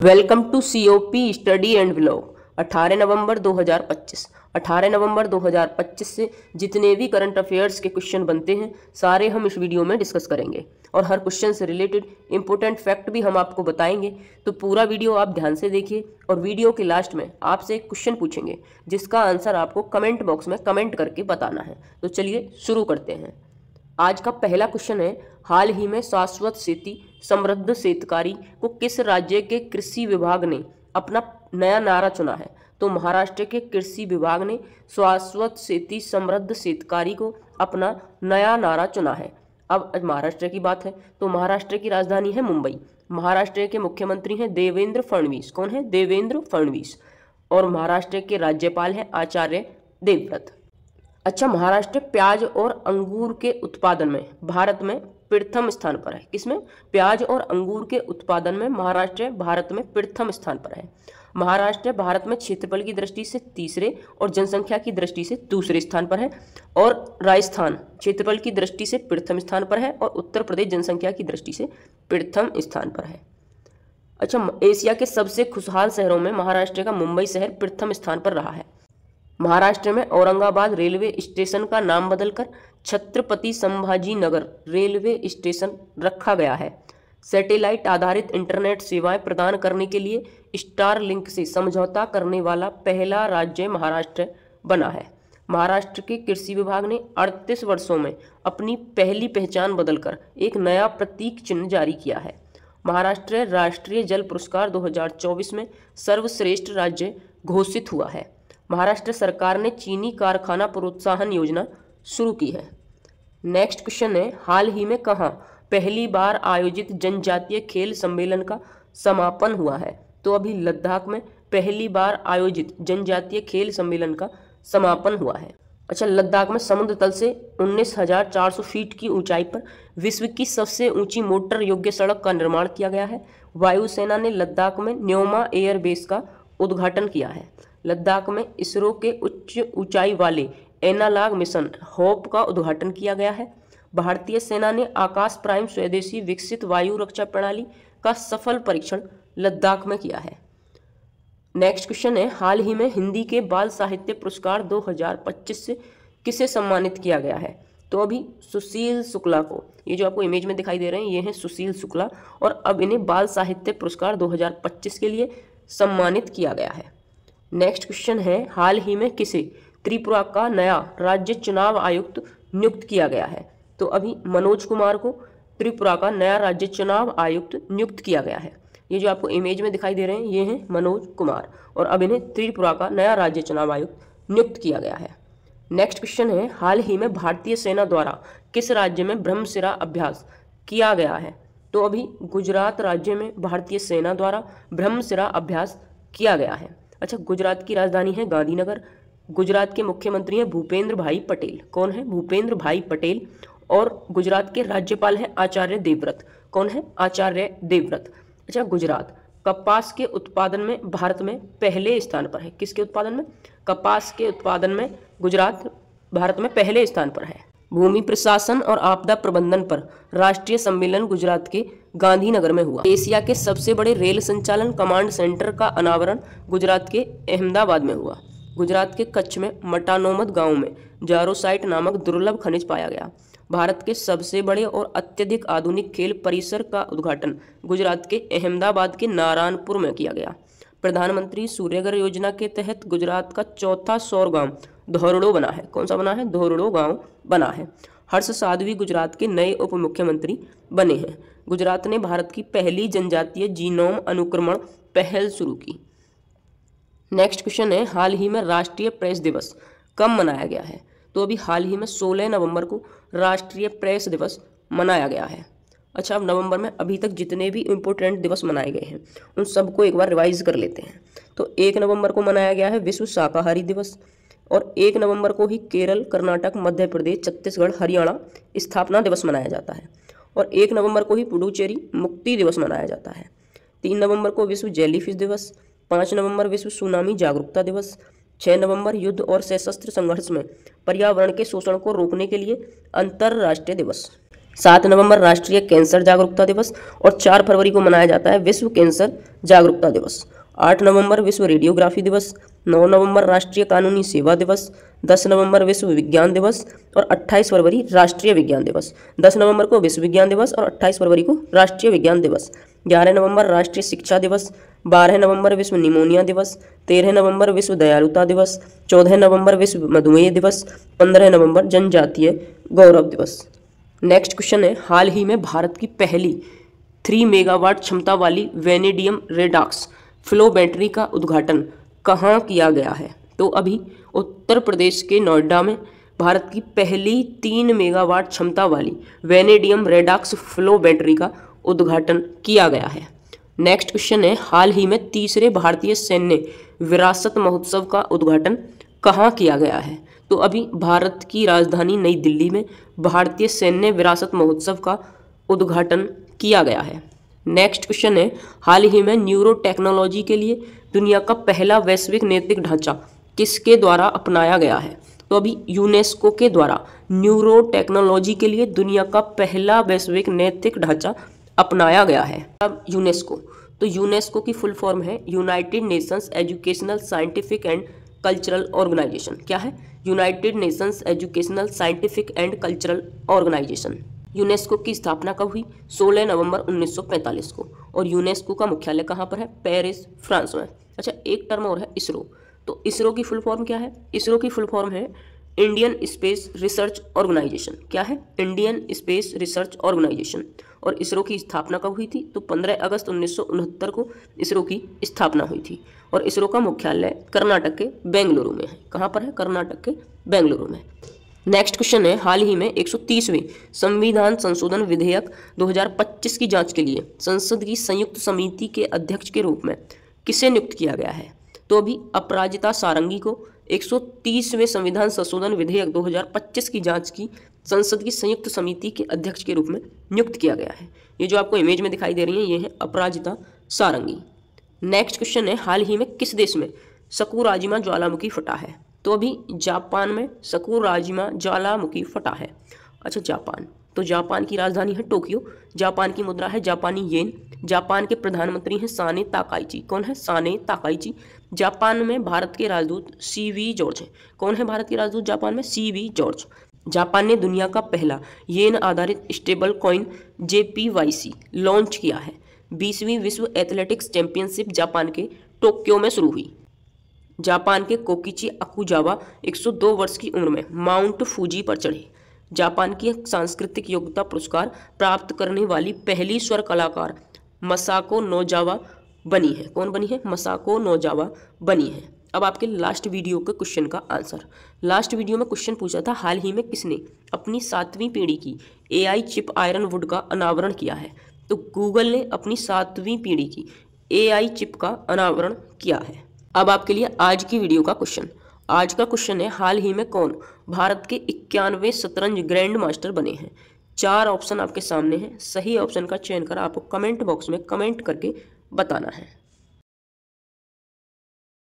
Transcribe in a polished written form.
Welcome to COP study and vlog. 18 नवंबर 2025 से जितने भी करंट अफेयर्स के क्वेश्चन बनते हैं सारे हम इस वीडियो में डिस्कस करेंगे और हर क्वेश्चन से रिलेटेड इंपॉर्टेंट फैक्ट भी हम आपको बताएंगे। तो पूरा वीडियो आप ध्यान से देखिए और वीडियो के लास्ट में आपसे एक क्वेश्चन पूछेंगे जिसका आंसर आपको कमेंट बॉक्स में कमेंट करके बताना है। तो चलिए शुरू करते हैं। आज का पहला क्वेश्चन है, हाल ही में शाश्वत खेती समृद्ध शेतकारी को किस राज्य के कृषि विभाग ने अपना नया नारा चुना है? तो महाराष्ट्र के कृषि विभाग ने शाश्वत खेती समृद्ध शेतकारी को अपना नया नारा चुना है। अब महाराष्ट्र की बात है तो महाराष्ट्र की राजधानी है मुंबई। महाराष्ट्र के मुख्यमंत्री हैं देवेंद्र फडणवीस। कौन है? देवेंद्र फडणवीस। और महाराष्ट्र के राज्यपाल हैं आचार्य देवव्रत। अच्छा, महाराष्ट्र प्याज और अंगूर के उत्पादन में भारत में प्रथम स्थान पर है। किसमें? प्याज और अंगूर के उत्पादन में महाराष्ट्र भारत में प्रथम स्थान पर है। महाराष्ट्र भारत में क्षेत्रफल की दृष्टि से तीसरे और जनसंख्या की दृष्टि से दूसरे स्थान पर है। और राजस्थान क्षेत्रफल की दृष्टि से प्रथम स्थान पर है और उत्तर प्रदेश जनसंख्या की दृष्टि से प्रथम स्थान पर है। अच्छा, एशिया के सबसे खुशहाल शहरों में महाराष्ट्र का मुंबई शहर प्रथम स्थान पर रहा है। महाराष्ट्र में औरंगाबाद रेलवे स्टेशन का नाम बदलकर छत्रपति संभाजी नगर रेलवे स्टेशन रखा गया है। सैटेलाइट आधारित इंटरनेट सेवाएं प्रदान करने के लिए स्टारलिंक से समझौता करने वाला पहला राज्य महाराष्ट्र बना है। महाराष्ट्र के कृषि विभाग ने 38 वर्षों में अपनी पहली पहचान बदलकर एक नया प्रतीक चिन्ह जारी किया है। महाराष्ट्र राष्ट्रीय जल पुरस्कार 2024 में सर्वश्रेष्ठ राज्य घोषित हुआ है। महाराष्ट्र सरकार ने चीनी कारखाना प्रोत्साहन योजना शुरू की है। नेक्स्ट क्वेश्चन है, हाल ही में कहाँ पहली बार आयोजित जनजातीय खेल सम्मेलन का समापन हुआ है? तो अभी लद्दाख में पहली बार आयोजित जनजातीय खेल सम्मेलन का समापन हुआ है। अच्छा, लद्दाख में समुद्र तल से 19,400 फीट की ऊंचाई पर विश्व की सबसे ऊंची मोटर योग्य सड़क का निर्माण किया गया है। वायुसेना ने लद्दाख में न्योमा एयर बेस का उद्घाटन किया है। लद्दाख में इसरो के उच्च ऊंचाई वाले एनालॉग मिशन होप का उद्घाटन किया गया है। भारतीय सेना ने आकाश प्राइम स्वदेशी विकसित वायु रक्षा प्रणाली का सफल परीक्षण लद्दाख में किया है। नेक्स्ट क्वेश्चन है, हाल ही में हिंदी के बाल साहित्य पुरस्कार 2025 से किसे सम्मानित किया गया है? तो अभी सुशील शुक्ला को, ये जो आपको इमेज में दिखाई दे रहे हैं ये हैं सुशील शुक्ला, और अब इन्हें बाल साहित्य पुरस्कार 2025 के लिए सम्मानित किया गया है। नेक्स्ट क्वेश्चन है, हाल ही में किसे त्रिपुरा का नया राज्य चुनाव आयुक्त नियुक्त किया गया है? तो अभी मनोज कुमार को त्रिपुरा का नया राज्य चुनाव आयुक्त नियुक्त किया गया है। ये जो आपको इमेज में दिखाई दे रहे हैं ये हैं मनोज कुमार, और अब इन्हें त्रिपुरा का नया राज्य चुनाव आयुक्त नियुक्त किया गया है। नेक्स्ट क्वेश्चन है, हाल ही में भारतीय सेना द्वारा किस राज्य में ब्रह्मशिरा अभ्यास किया गया है? तो अभी गुजरात राज्य में भारतीय सेना द्वारा ब्रह्मशिरा अभ्यास किया गया है। अच्छा, गुजरात की राजधानी है गांधीनगर। गुजरात के मुख्यमंत्री हैं भूपेंद्र भाई पटेल। कौन है? भूपेंद्र भाई पटेल। और गुजरात के राज्यपाल हैं आचार्य देवव्रत। कौन है? आचार्य देवव्रत। अच्छा, गुजरात कपास के उत्पादन में भारत में पहले स्थान पर है। किसके उत्पादन में? कपास के उत्पादन में गुजरात भारत में पहले स्थान पर है। भूमि प्रशासन और आपदा प्रबंधन पर राष्ट्रीय सम्मेलन गुजरात के गांधीनगर में हुआ। एशिया के सबसे बड़े रेल संचालन कमांड सेंटर का अनावरण गुजरात के अहमदाबाद में हुआ। गुजरात के कच्छ में मटानोमत गांव में जारोसाइट नामक दुर्लभ खनिज पाया गया। भारत के सबसे बड़े और अत्यधिक आधुनिक खेल परिसर का उद्घाटन गुजरात के अहमदाबाद के नारायणपुर में किया गया। प्रधानमंत्री सूर्यघर योजना के तहत गुजरात का चौथा सौर गांव धोरडो बना है। कौन सा बना है? धोरडो गांव बना है। हर्ष साध्वी गुजरात के नए उप मुख्यमंत्री बने हैं। गुजरात ने भारत की पहली जनजातीय जीनोम अनुक्रमण पहल शुरू की। नेक्स्ट क्वेश्चन है, हाल ही में राष्ट्रीय प्रेस दिवस कब मनाया गया है? तो अभी हाल ही में 16 नवंबर को राष्ट्रीय प्रेस दिवस मनाया गया है। अच्छा, अब नवंबर में अभी तक जितने भी इम्पोर्टेंट दिवस मनाए गए हैं उन सबको एक बार रिवाइज कर लेते हैं। तो 1 नवंबर को मनाया गया है विश्व शाकाहारी दिवस, और 1 नवंबर को ही केरल, कर्नाटक, मध्य प्रदेश, छत्तीसगढ़, हरियाणा स्थापना दिवस मनाया जाता है। और 1 नवंबर को ही पुडुचेरी मुक्ति दिवस मनाया जाता है। 3 नवंबर को विश्व जेलीफिश दिवस, 5 नवंबर विश्व सुनामी जागरूकता दिवस, 6 नवंबर युद्ध और सशस्त्र संघर्ष में पर्यावरण के शोषण को रोकने के लिए अंतर्राष्ट्रीय दिवस। 7 नवंबर राष्ट्रीय कैंसर जागरूकता दिवस और 4 फरवरी को मनाया जाता है विश्व कैंसर जागरूकता दिवस। 8 नवंबर विश्व रेडियोग्राफी दिवस, 9 नवंबर राष्ट्रीय कानूनी सेवा दिवस, 10 नवंबर विश्व विज्ञान दिवस और 28 फरवरी राष्ट्रीय विज्ञान दिवस। 10 नवंबर को विश्व विज्ञान दिवस और 28 फरवरी को राष्ट्रीय विज्ञान दिवस। 11 नवंबर राष्ट्रीय शिक्षा दिवस, 12 नवंबर विश्व निमोनिया दिवस, 13 नवंबर विश्व दयालुता दिवस, 14 नवंबर विश्व मधुमेह दिवस, 15 नवंबर जनजातीय गौरव दिवस। नेक्स्ट क्वेश्चन है, हाल ही में भारत की पहली 3 मेगावाट क्षमता वाली वेनेडियम रेडॉक्स फ्लो बैटरी का उद्घाटन कहाँ किया गया है? तो अभी उत्तर प्रदेश के नोएडा में भारत की पहली 3 मेगावाट क्षमता वाली वेनेडियम रेडॉक्स फ्लो बैटरी का उद्घाटन किया गया है। नेक्स्ट क्वेश्चन है, हाल ही में तीसरे भारतीय सैन्य विरासत महोत्सव का उद्घाटन कहाँ किया गया है? तो अभी भारत की राजधानी नई दिल्ली में भारतीय सैन्य विरासत महोत्सव का उद्घाटन किया गया है। नेक्स्ट क्वेश्चन है, हाल ही में न्यूरो टेक्नोलॉजी के लिए दुनिया का पहला वैश्विक नैतिक ढांचा किसके द्वारा अपनाया गया है? तो अभी यूनेस्को के द्वारा न्यूरो टेक्नोलॉजी के लिए दुनिया का पहला वैश्विक नैतिक ढांचा अपनाया गया है। अब यूनेस्को, तो यूनेस्को की फुल फॉर्म है United Nations Educational Scientific and Cultural Organisation. क्या है? United Nations Educational Scientific and Cultural Organisation. UNESCO की स्थापना कब हुई? 16 नवंबर 1945 को। और यूनेस्को का मुख्यालय कहाँ पर है? पेरिस, फ्रांस में। अच्छा, एक टर्म और है इसरो। तो इसरो की फुल फॉर्म क्या है? इसरो की फुल फॉर्म है इंडियन स्पेस रिसर्च ऑर्गेनाइजेशन। क्या है? Indian Space Research Organisation. और इसरो की स्थापना कब हुई थी? तो 15 अगस्त 1969 को इसरो की स्थापना हुई थी। और इसरो का मुख्यालय कर्नाटक के बेंगलुरु में है। कहाँ पर है? कर्नाटक के बेंगलुरु में। नेक्स्ट क्वेश्चन है, हाल ही में 130वें संविधान संशोधन विधेयक 2025 की जांच के लिए संसद की संयुक्त समिति के अध्यक्ष के रूप में किसे नियुक्त किया गया है? तो अभी अपराजिता सारंगी को 130वें संविधान संशोधन विधेयक 2025 की जांच की संसद की संयुक्त समिति के अध्यक्ष के रूप में नियुक्त किया गया है। ये जो आपको इमेज में दिखाई दे रही है, ये है अपराजिता सारंगी। नेक्स्ट क्वेश्चन है, हाल ही में किस देश में सकुराजिमा ज्वालामुखी फटा है? तो अभी जापान में सकुराजिमा ज्वालामुखी फटा है। अच्छा, जापान, तो जापान की राजधानी है टोक्यो, जापान की मुद्रा है जापानी येन, जापान के प्रधानमंत्री हैं साने ताकाइची। कौन है? Sanae Takaichi. जापान में भारत के राजदूत सीवी जॉर्ज हैं। कौन है भारत के राजदूत जापान में? CV George. जापान ने दुनिया का पहला येन आधारित स्टेबल कॉइन JPYC लॉन्च किया है। 20वीं विश्व एथलेटिक्स चैंपियनशिप जापान के टोक्यो में शुरू हुई। जापान के कोकिची अकुजावा 102 वर्ष की उम्र में माउंट फूजी पर चढ़े। जापान की सांस्कृतिक योग्यता पुरस्कार प्राप्त करने वाली पहली स्वर कलाकार मसाको नोजावा बनी है। कौन बनी है? मसाको नोजावा बनी है। अब आपके लास्ट वीडियो के क्वेश्चन का आंसर। लास्ट वीडियो में क्वेश्चन पूछा था, हाल ही में किसने अपनी 7वीं पीढ़ी की AI चिप आयरन वुड का अनावरण किया है? तो गूगल ने अपनी 7वीं पीढ़ी की AI चिप का अनावरण किया है। अब आपके लिए आज की वीडियो का क्वेश्चन। आज का क्वेश्चन है, हाल ही में कौन भारत के 91वें शतरंज ग्रैंड मास्टर बने हैं? 4 ऑप्शन आपके सामने हैं। सही ऑप्शन का चयन कर आपको कमेंट बॉक्स में कमेंट करके बताना है।